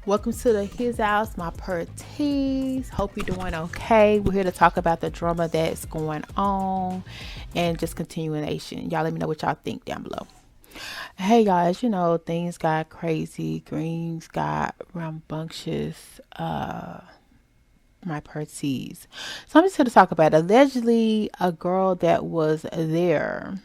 Welcome to His House, my Tees. Hope you're doing okay. We're here to talk about the drama that's going on and just continuation. Y'all let me know what y'all think down below. Hey guys, things got crazy. Greens got rambunctious. My Tees. So I'm just here to talk about allegedly a girl that was there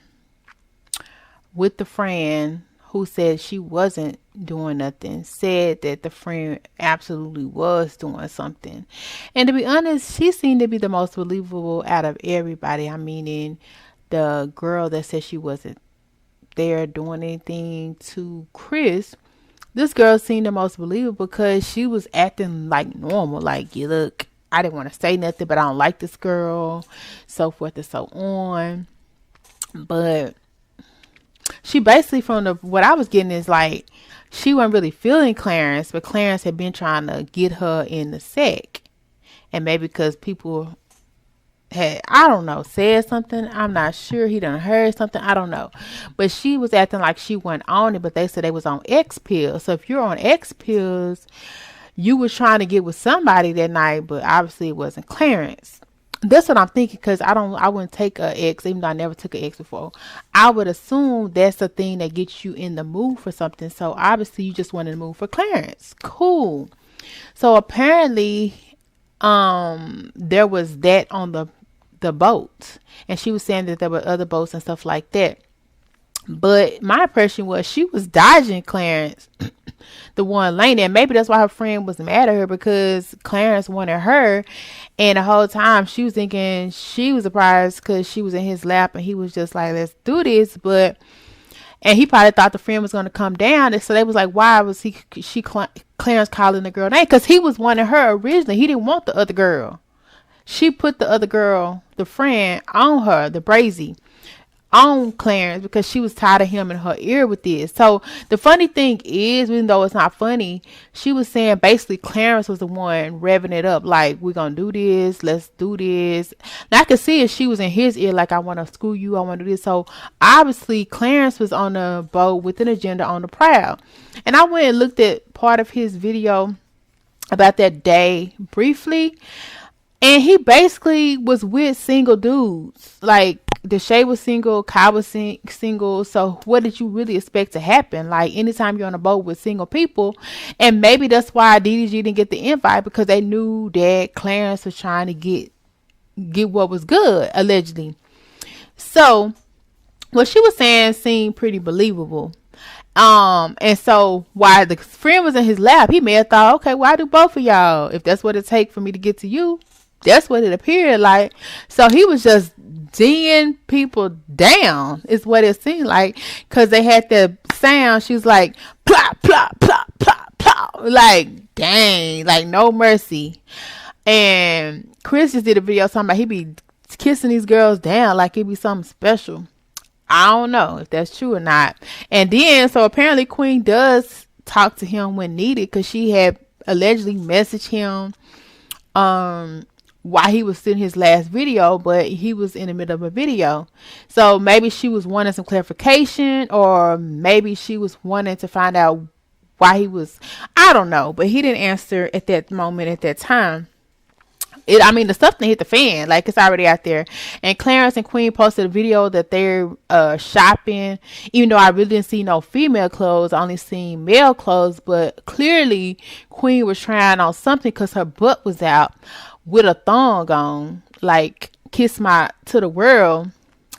with the friend who said she wasn't doing nothing, said that the friend absolutely was doing something. And to be honest, she seemed to be the most believable out of everybody. I mean, in the girl that said she wasn't there doing anything to Chris, this girl seemed the most believable because she was acting like normal. Like, you look, I didn't want to say nothing, but I don't like this girl, so forth and so on. But she basically, from what I was getting, is like she wasn't really feeling Clarence, but Clarence had been trying to get her in the sack. And maybe because people had, I don't know, said something. I'm not sure. He done heard something. I don't know. But she was acting like she wasn't on it, but they said they was on X pills. So if you're on X pills, you was trying to get with somebody that night, but obviously it wasn't Clarence. That's what I'm thinking, because I wouldn't take a X, even though I never took an X before. I would assume that's the thing that gets you in the mood for something. So obviously you just wanted to move for Clarence. Cool. So apparently, there was that on the boat, and she was saying that there were other boats and stuff like that. But my impression was she was dodging Clarence, the one laying there. Maybe that's why her friend was mad at her, because Clarence wanted her. And the whole time she was thinking she was surprised because she was in his lap and he was just like, let's do this. And he probably thought the friend was going to come down. And so they was like, why was Clarence calling the girl name? Because he was wanting her originally. He didn't want the other girl. She put the other girl, the friend, on her, the brazy, on Clarence, because she was tired of him in her ear with this. So the funny thing is, even though it's not funny, she was saying basically Clarence was the one revving it up, like, we're gonna do this, let's do this. And I could see it, she was in his ear like, I want to screw you, I want to do this. So obviously Clarence was on the boat with an agenda on the prowl. And I went and looked at part of his video about that day briefly, and he basically was with single dudes. Like, Deshae was single, Kai was single. So what did you really expect to happen? Like, anytime you're on a boat with single people, and maybe that's why DDG didn't get the invite, because they knew that Clarence was trying to get what was good, allegedly. So what she was saying seemed pretty believable. And so while the friend was in his lap, he may have thought, okay, well, I do both of y'all. If that's what it takes for me to get to you, that's what it appeared like. So he was just D'ing people down, is what it seemed like, because they had the sound. She was like, plop, plop, plop, plop, plop. Like, dang, like no mercy. And Chris just did a video talking about he be kissing these girls down like it be something special. I don't know if that's true or not. And then, so apparently Queen does talk to him when needed, because she had allegedly messaged him while he was sending his last video, but he was in the middle of a video. So maybe she was wanting some clarification, or maybe she was wanting to find out why he was, I don't know, but he didn't answer at that moment, at that time. The stuff that hit the fan, like, it's already out there. And Clarence and Queen posted a video that they're shopping, even though I really didn't see no female clothes, I only seen male clothes. But clearly Queen was trying on something, because her butt was out with a thong on, like, kiss my to the world.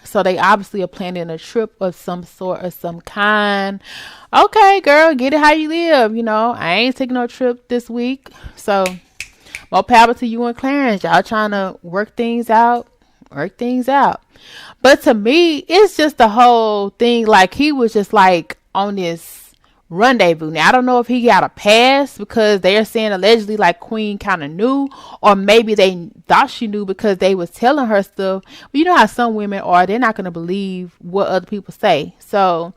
So they obviously are planning a trip of some sort or some kind. Okay, girl, get it how you live. I ain't taking no trip this week. So more power to you and Clarence. Y'all trying to work things out. But to me, it's just the whole thing. Like, he was just like on this rendezvous. Now, I don't know if he got a pass, because they're saying allegedly like Queen kind of knew, or maybe they thought she knew because they was telling her stuff. But you know how some women are, they're not going to believe what other people say. So,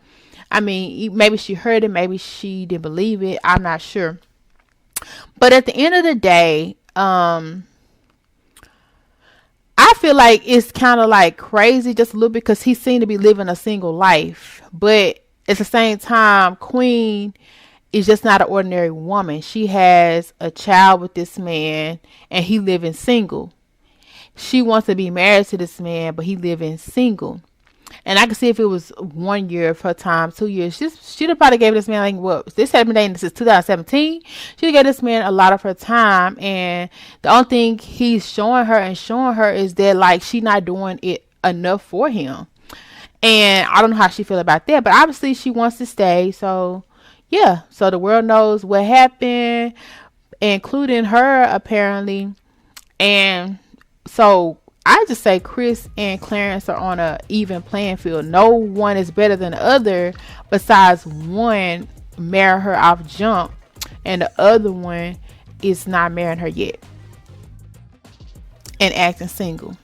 maybe she heard it, maybe she didn't believe it. I'm not sure. But at the end of the day, I feel like it's kind of like crazy just a little bit, because he seemed to be living a single life. But at the same time, Queen is just not an ordinary woman. She has a child with this man and he living single. She wants to be married to this man, but he living single. And I can see if it was 1 year of her time, 2 years, she'd have probably gave this man, like, what, this had been dating since 2017. She'd gave this man a lot of her time. And the only thing he's showing her is that, like, she not doing it enough for him. And I don't know how she feel about that, but obviously she wants to stay. So yeah, so the world knows what happened, including her apparently. And so I just say Chris and Clarence are on a even playing field. No one is better than the other, besides one marry her off jump and the other one is not marrying her yet and acting single.